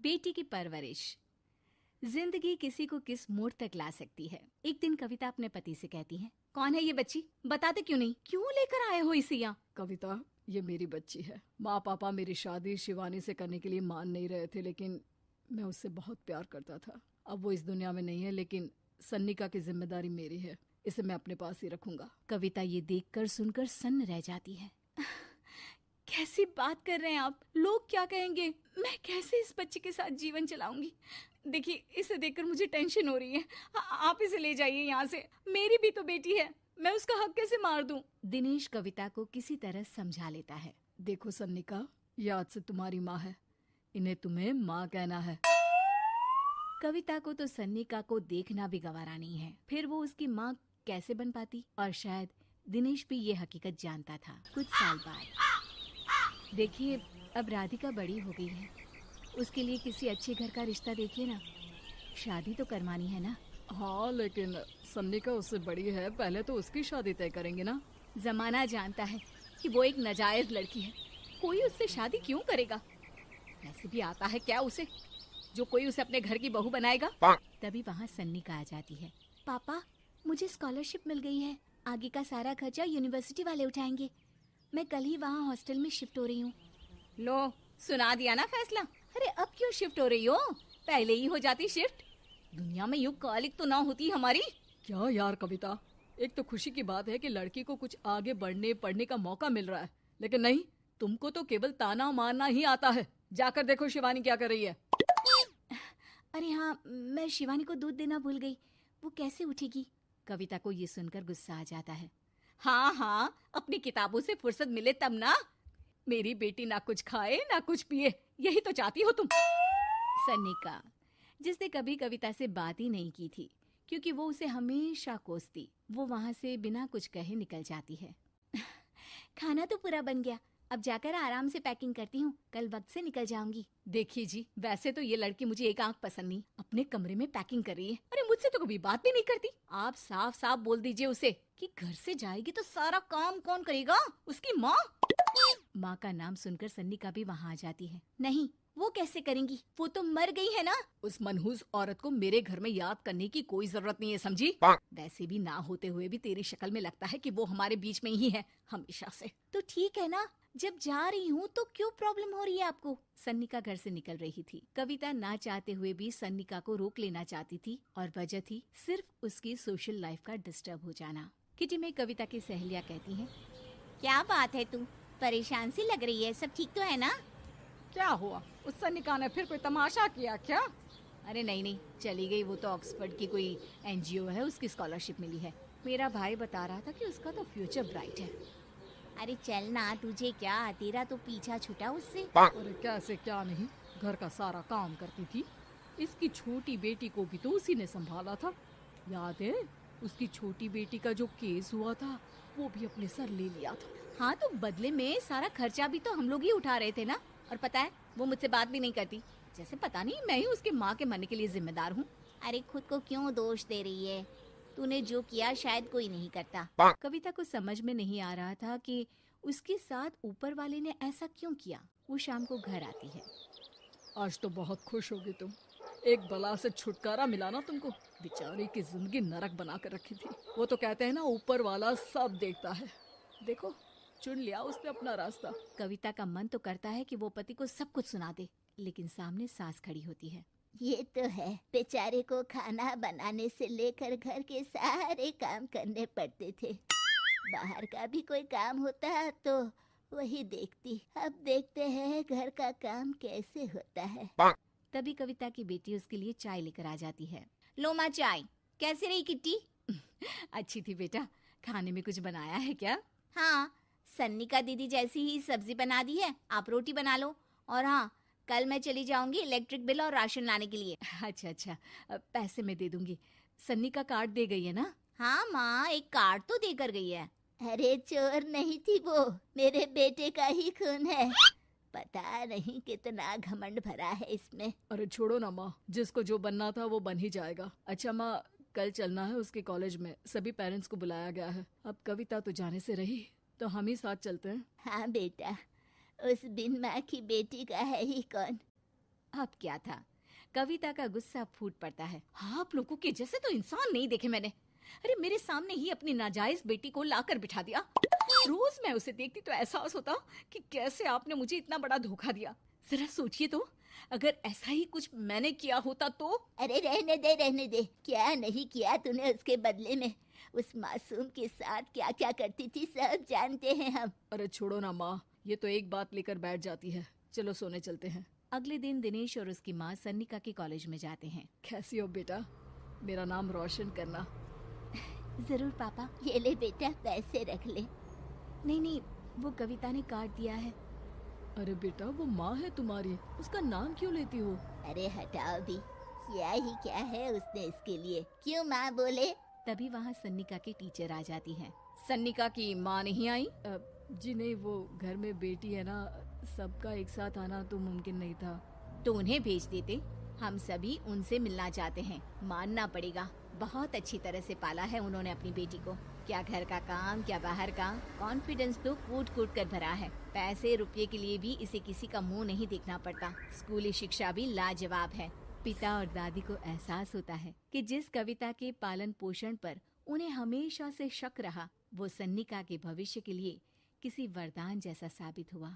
बेटी की परवरिश। जिंदगी किसी को किस मोड़ तक ला सकती है। एक दिन कविता अपने पति से कहती है, कौन है ये बच्ची, बताते क्यों नहीं, क्यों लेकर आए हो इसे यहाँ? कविता, ये मेरी बच्ची है। माँ पापा मेरी शादी शिवानी से करने के लिए मान नहीं रहे थे, लेकिन मैं उससे बहुत प्यार करता था। अब वो इस दुनिया में नहीं है, लेकिन सन्निका की जिम्मेदारी मेरी है। इसे मैं अपने पास ही रखूंगा। कविता ये देखकर सुनकर सन्न रह जाती है। कैसी बात कर रहे हैं आप? लोग क्या कहेंगे? मैं कैसे इस बच्चे के साथ जीवन चलाऊंगी? देखिए, इसे देखकर मुझे टेंशन हो रही है। आप इसे ले जाइए यहाँ से। मेरी भी तो बेटी है, मैं उसका हक कैसे मार दूं? दिनेश कविता को किसी तरह समझा लेता है। देखो सन्निका, ये आज से तुम्हारी माँ है, इन्हें तुम्हें माँ कहना है। कविता को तो सन्निका को देखना भी गवारा नहीं है, फिर वो उसकी माँ कैसे बन पाती? और शायद दिनेश भी ये हकीकत जानता था। कुछ साल बाद देखिए, अब राधिका बड़ी हो गई है, उसके लिए किसी अच्छे घर का रिश्ता देखिए ना। शादी तो करवानी है ना? हाँ, लेकिन सन्निका उससे बड़ी है, पहले तो उसकी शादी तय करेंगे ना। जमाना जानता है कि वो एक नाजायज लड़की है, कोई उससे शादी क्यों करेगा? ऐसे भी आता है क्या उसे, जो कोई उसे अपने घर की बहू बनाएगा? तभी वहाँ सन्निका आ जाती है। पापा, मुझे स्कॉलरशिप मिल गई है, आगे का सारा खर्चा यूनिवर्सिटी वाले उठाएंगे। मैं कल ही वहाँ हॉस्टल में शिफ्ट हो रही हूँ। लो, सुना दिया ना फैसला। अरे अब क्यों शिफ्ट हो रही हो? पहले ही हो जाती शिफ्ट। दुनिया में यूं कालिक तो ना होती हमारी। क्या यार कविता, एक तो खुशी की बात है कि लड़की को कुछ आगे बढ़ने पढ़ने का मौका मिल रहा है, लेकिन नहीं, तुमको तो केवल ताना मारना ही आता है। जाकर देखो शिवानी क्या कर रही है। अरे हाँ, मैं शिवानी को दूध देना भूल गई, वो कैसे उठेगी? कविता को ये सुनकर गुस्सा आ जाता है। हाँ हाँ, अपनी किताबों से फुर्सत मिले तब ना। मेरी बेटी ना कुछ खाए ना कुछ पिए, यही तो चाहती हो तुम। सन्निका, जिसने कभी कविता से बात ही नहीं की थी, क्योंकि वो उसे हमेशा कोसती, वो वहाँ से बिना कुछ कहे निकल जाती है। खाना तो पूरा बन गया, अब जाकर आराम से पैकिंग करती हूँ, कल वक्त से निकल जाऊंगी। देखिए जी, वैसे तो ये लड़की मुझे एक आंख पसंद नहीं, अपने कमरे में पैकिंग कर रही है। अरे मुझसे तो कभी बात भी नहीं करती। आप साफ साफ बोल दीजिए उसे कि घर से जाएगी तो सारा काम कौन करेगा? उसकी माँ। माँ का नाम सुनकर सन्निका भी वहाँ आ जाती है। नहीं, वो कैसे करेंगी, वो तो मर गई है ना। उस मनहूस औरत को मेरे घर में याद करने की कोई जरूरत नहीं है, समझी? वैसे भी ना होते हुए भी तेरी शक्ल में लगता है कि वो हमारे बीच में ही है हमेशा से। तो ठीक है ना, जब जा रही हूँ तो क्यों प्रॉब्लम हो रही है आपको? सन्निका घर से निकल रही थी। कविता ना चाहते हुए भी सन्निका को रोक लेना चाहती थी, और वजह थी सिर्फ उसकी सोशल लाइफ का डिस्टर्ब हो जाना। किटी में कविता की सहेलियाँ कहती हैं, क्या बात है, तू परेशान सी लग रही है, सब ठीक तो है ना? क्या हुआ, उस सन्निका ने फिर कोई तमाशा किया क्या? अरे नहीं नहीं, चली गई, वो तो ऑक्सफोर्ड की कोई NGO है, उसकी स्कॉलरशिप मिली है। मेरा भाई बता रहा था कि उसका तो फ्यूचर ब्राइट है। अरे चल ना, तुझे क्या, तेरा तो पीछा छूटा उससे। अरे कैसे क्या नहीं, घर का सारा काम करती थी। इसकी छोटी बेटी को भी तो उसी ने संभाला था, याद है? उसकी छोटी बेटी का जो केस हुआ था, वो भी अपने सर ले लिया था। हाँ, तो बदले में सारा खर्चा भी तो हम लोग ही उठा रहे थे ना। और पता है, वो मुझसे बात भी नहीं करती, जैसे पता नहीं मैं ही उसके माँ के मरने के लिए जिम्मेदार हूँ। अरे खुद को क्यों दोष दे रही है? तूने जो किया शायद कोई नहीं करता। कविता को समझ में नहीं आ रहा था कि उसके साथ ऊपर वाले ने ऐसा क्यों किया। वो शाम को घर आती है। आज तो बहुत खुश होगी तुम, एक बला से छुटकारा मिला ना तुमको। बेचारी की जिंदगी नरक बना कर रखी थी। वो तो कहते हैं ना, ऊपर वाला सब देखता है। देखो, चुन लिया उसने अपना रास्ता। कविता का मन तो करता है कि वो पति को सब कुछ सुना दे, लेकिन सामने सास खड़ी होती है। ये तो है, बेचारे को खाना बनाने से लेकर घर के सारे काम करने पड़ते थे। बाहर का भी कोई काम होता तो वही देखती। अब देखते हैं घर का काम कैसे होता है। तभी कविता की बेटी उसके लिए चाय लेकर आ जाती है। लो माँ चाय, कैसी रही किट्टी? अच्छी थी बेटा, खाने में कुछ बनाया है क्या? हाँ, सन्निका दीदी जैसी ही सब्जी बना दी है, आप रोटी बना लो। और हाँ, कल मैं चली जाऊंगी इलेक्ट्रिक बिल और राशन लाने के लिए। अच्छा अच्छा, पैसे मैं दे दूंगी। सन्नी का कार्ड दे गई है ना? हाँ माँ, एक कार्ड तो देकर गई है। अरे चोर नहीं थी वो, मेरे बेटे का ही खून है। पता नहीं कितना घमंड भरा है इसमें। अरे छोड़ो ना माँ, जिसको जो बनना था वो बन ही जाएगा। अच्छा माँ, कल चलना है उसके कॉलेज में, सभी पेरेंट्स को बुलाया गया है। अब कविता तो जाने से रही, तो हम ही साथ चलते हैं। हाँ बेटा, उस बिन माँ की बेटी का है ही कौन। अब क्या था, कविता का गुस्सा फूट पड़ता है। हाँ, आप लोगों के जैसे तो इंसान नहीं देखे मैंने। अरे मेरे सामने ही अपनी नाजायज बेटी को लाकर बिठा दिया। रोज मैं उसे देखती तो एहसास होता कि कैसे आपने मुझे इतना बड़ा धोखा दिया। जरा सोचिए तो, अगर ऐसा ही कुछ मैंने किया होता तो। अरे रहने दे, क्या नहीं किया तूने उसके बदले में। उस मासूम के साथ क्या क्या करती थी सब जानते हैं हम। अरे छोड़ो ना माँ, ये तो एक बात लेकर बैठ जाती है। चलो सोने चलते हैं। अगले दिन दिनेश और उसकी माँ सन्निका के कॉलेज में जाते हैं। कैसी हो बेटा, मेरा नाम रोशन करना। जरूर पापा, ये ले बेटा पैसे रख ले। नहीं, वो कविता ने काट दिया है। अरे बेटा, वो माँ है तुम्हारी, उसका नाम क्यों लेती हो? अरे हटाओ भी, क्या ही क्या है उसने इसके लिए, क्यों माँ बोले। तभी वहाँ सन्निका की टीचर आ जाती हैं। सन्निका की माँ नहीं आई? जी नहीं, वो घर में बेटी है ना, सबका एक साथ आना तो मुमकिन नहीं था। तो उन्हें भेज देते, हम सभी उनसे मिलना चाहते हैं। मानना पड़ेगा, बहुत अच्छी तरह से पाला है उन्होंने अपनी बेटी को। क्या घर का काम, क्या बाहर का, कॉन्फिडेंस तो कूट कूट कर भरा है। पैसे रुपये के लिए भी इसे किसी का मुंह नहीं देखना पड़ता। स्कूली शिक्षा भी लाजवाब है। पिता और दादी को एहसास होता है कि जिस कविता के पालन पोषण पर उन्हें हमेशा से शक रहा, वो सन्निका के भविष्य के लिए किसी वरदान जैसा साबित हुआ।